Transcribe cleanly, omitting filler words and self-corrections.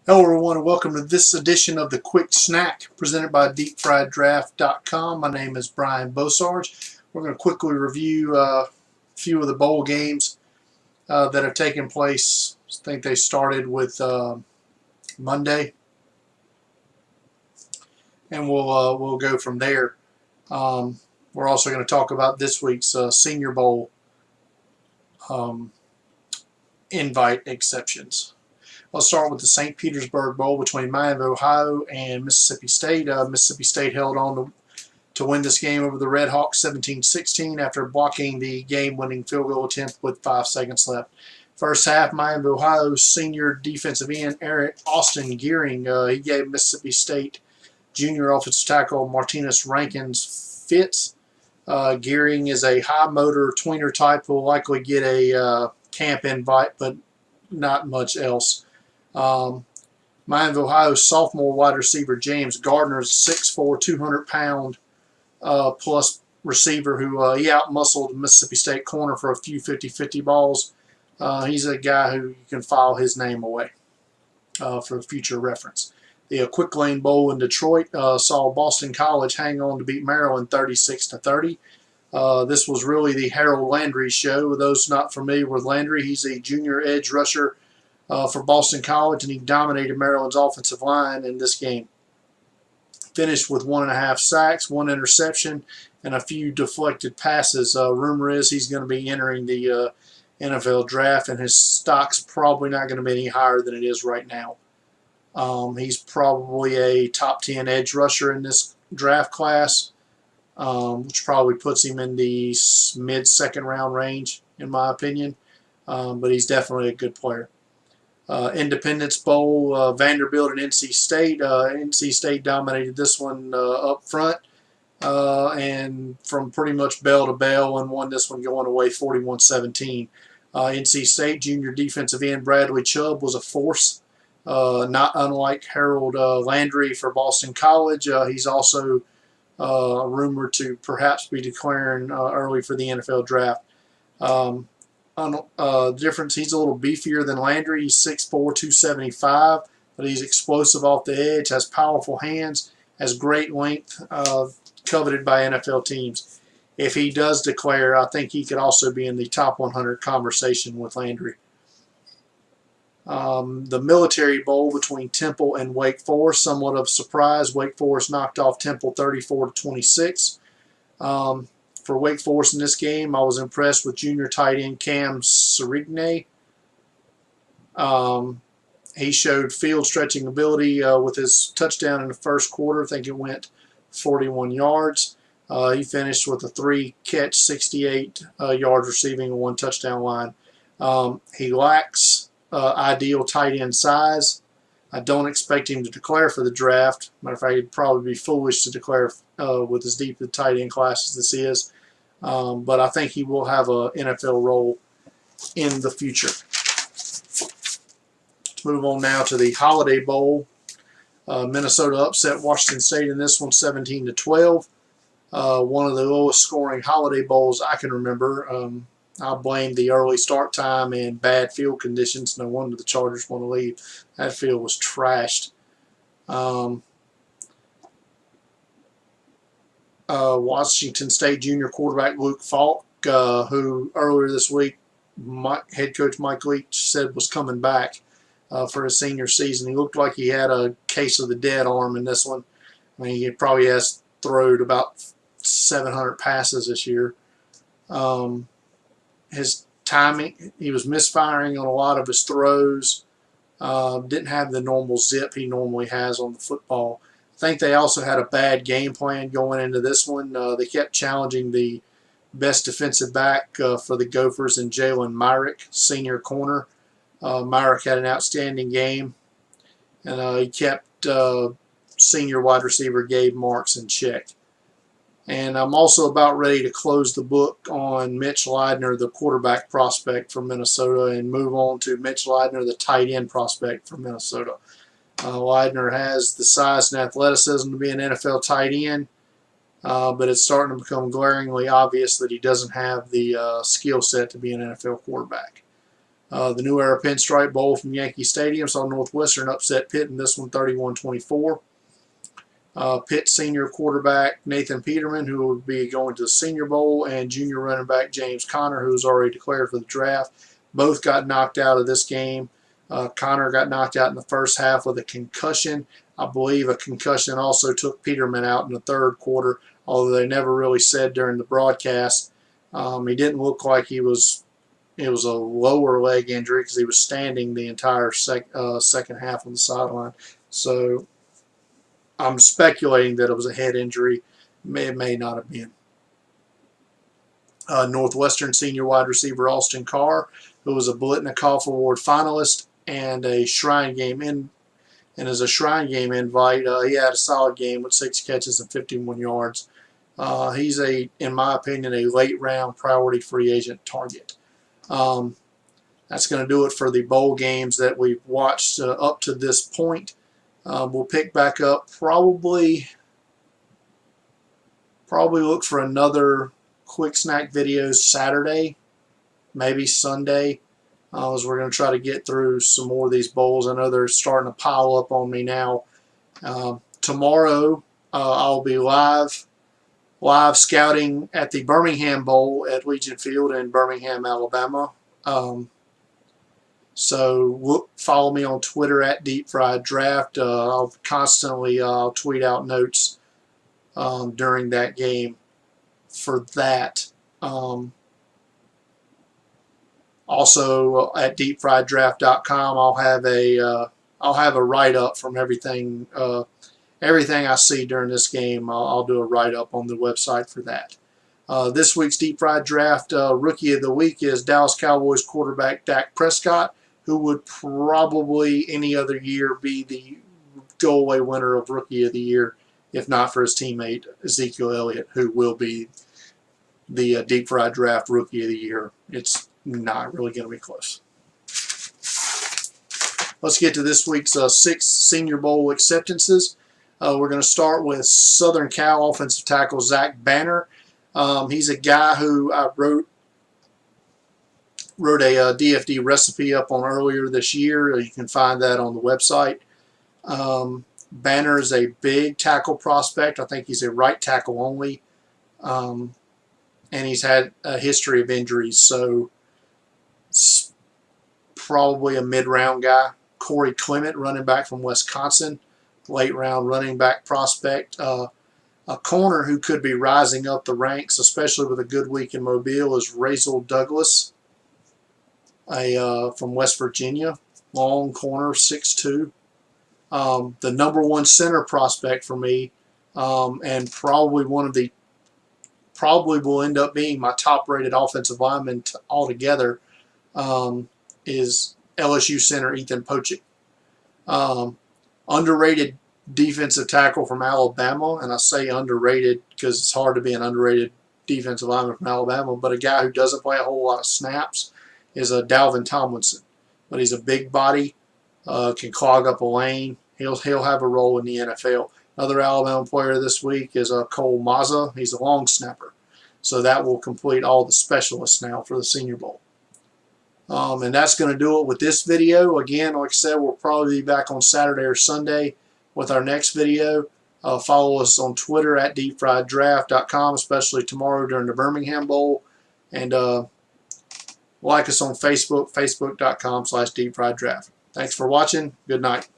Hello everyone and welcome to this edition of the Quick Snack presented by DeepFriedDraft.com. My name is Brian Bosarge. We're going to quickly review a few of the bowl games that have taken place. I think they started with Monday, and we'll go from there. We're also going to talk about this week's Senior Bowl invite exceptions. Let's start with the St. Petersburg Bowl between Miami of Ohio and Mississippi State. Mississippi State held on to win this game over the Red Hawks 17-16 after blocking the game-winning field goal attempt with 5 seconds left. First half, Miami of Ohio's senior defensive end Austin Gearing he gave Mississippi State junior offensive tackle Martinez Rankins fits. Gearing is a high-motor tweener type who will likely get a camp invite, but not much else. Miami of Ohio's sophomore wide receiver James Gardner is a 6'4", 200-pound plus receiver who he outmuscled Mississippi State corner for a few 50-50 balls. He's a guy who you can file his name away for future reference. The Quick Lane Bowl in Detroit saw Boston College hang on to beat Maryland 36-30. This was really the Harold Landry show. With those not familiar with Landry, he's a junior edge rusher for Boston College, and he dominated Maryland's offensive line in this game. Finished with 1.5 sacks, 1 interception, and a few deflected passes. Rumor is he's going to be entering the NFL draft, and his stock's probably not going to be any higher than it is right now. He's probably a top 10 edge rusher in this draft class, which probably puts him in the mid-second round range, in my opinion. But he's definitely a good player. Independence Bowl, Vanderbilt and NC State. NC State dominated this one up front and from pretty much bell to bell, and won this one going away 41-17. NC State junior defensive end Bradley Chubb was a force, not unlike Harold Landry for Boston College. He's also rumored to perhaps be declaring early for the NFL draft. Difference, he's a little beefier than Landry. He's 6'4", 275, but he's explosive off the edge, has powerful hands, has great length, coveted by NFL teams. If he does declare, I think he could also be in the top 100 conversation with Landry. The Military Bowl between Temple and Wake Forest, somewhat of a surprise. Wake Forest knocked off Temple 34-26. For Wake Forest in this game, I was impressed with junior tight end Cam Serigne. He showed field stretching ability with his touchdown in the first quarter. I think it went 41 yards. He finished with a 3-catch, 68 yards receiving and 1 touchdown line. He lacks ideal tight end size. I don't expect him to declare for the draft. Matter of fact, he'd probably be foolish to declare with as deep a tight end class as this is. But I think he will have an NFL role in the future. Let's move on now to the Holiday Bowl. Minnesota upset Washington State in this one 17-12. One of the lowest scoring Holiday Bowls I can remember. I blame the early start time and bad field conditions. No wonder the Chargers want to leave. That field was trashed. Washington State junior quarterback Luke Falk, who earlier this week head coach Mike Leach said was coming back for his senior season. He looked like he had a case of the dead arm in this one. I mean, he probably has thrown about 700 passes this year. His timing, he was misfiring on a lot of his throws. Didn't have the normal zip he normally has on the football. I think they also had a bad game plan going into this one. They kept challenging the best defensive back for the Gophers in Jalen Myrick, senior corner. Myrick had an outstanding game, and he kept senior wide receiver Gabe Marks in check. And I'm also about ready to close the book on Mitch Leidner, the quarterback prospect from Minnesota, and move on to Mitch Leidner, the tight end prospect from Minnesota. Leidner has the size and athleticism to be an NFL tight end, but it's starting to become glaringly obvious that he doesn't have the skill set to be an NFL quarterback. The New Era Pinstripe Bowl from Yankee Stadium saw Northwestern upset Pitt in this one 31-24. Pitt senior quarterback Nathan Peterman, who will be going to the Senior Bowl, and junior running back James Conner, who was already declared for the draft, both got knocked out of this game. Conner got knocked out in the first half with a concussion. I believe a concussion also took Peterman out in the third quarter, although they never really said during the broadcast. He didn't look like it was a lower leg injury because he was standing the entire second half on the sideline. So I'm speculating that it was a head injury. It may not have been. Northwestern senior wide receiver Austin Carr, who was a Blitnikoff Award finalist and a Shrine Game as a Shrine Game invite, he had a solid game with 6 catches and 51 yards. He's in my opinion, a late round priority free agent target. That's going to do it for the bowl games that we've watched up to this point. We'll pick back up probably look for another quick snack video Saturday, maybe Sunday, as we're going to try to get through some more of these bowls. I know they're starting to pile up on me now. Tomorrow I'll be live scouting at the Birmingham Bowl at Legion Field in Birmingham, Alabama. So follow me on Twitter at Deep Fried Draft. I'll constantly tweet out notes during that game for that. Also at deepfrieddraft.com, I'll have a write up from everything I see during this game. I'll do a write up on the website for that. This week's Deep Fried Draft Rookie of the Week is Dallas Cowboys quarterback Dak Prescott, who would probably any other year be the go-away winner of Rookie of the Year, if not for his teammate Ezekiel Elliott, who will be the Deep Fried Draft Rookie of the Year. It's not really going to be close. Let's get to this week's 6 Senior Bowl acceptances. We're going to start with Southern Cal offensive tackle Zach Banner. He's a guy who I wrote a DFD recipe up on earlier this year. You can find that on the website. Banner is a big tackle prospect. I think he's a right tackle only. And he's had a history of injuries, so it's probably a mid-round guy. Corey Clement, running back from Wisconsin, late-round running back prospect. A corner who could be rising up the ranks, especially with a good week in Mobile, is Razel Douglas, from West Virginia. Long corner, 6'2". The number 1 center prospect for me, and probably will end up being my top-rated offensive lineman altogether, is LSU center Ethan Pochik. Underrated defensive tackle from Alabama, and I say underrated because it's hard to be an underrated defensive lineman from Alabama, but a guy who doesn't play a whole lot of snaps is Dalvin Tomlinson. But he's a big body, can clog up a lane. He'll have a role in the NFL. Another Alabama player this week is Cole Mazza. He's a long snapper. So that will complete all the specialists now for the Senior Bowl. And that's going to do it with this video. Again, like I said, we'll probably be back on Saturday or Sunday with our next video. Follow us on Twitter at deepfrieddraft.com, especially tomorrow during the Birmingham Bowl. And like us on Facebook, facebook.com/deepfrieddraft. Thanks for watching. Good night.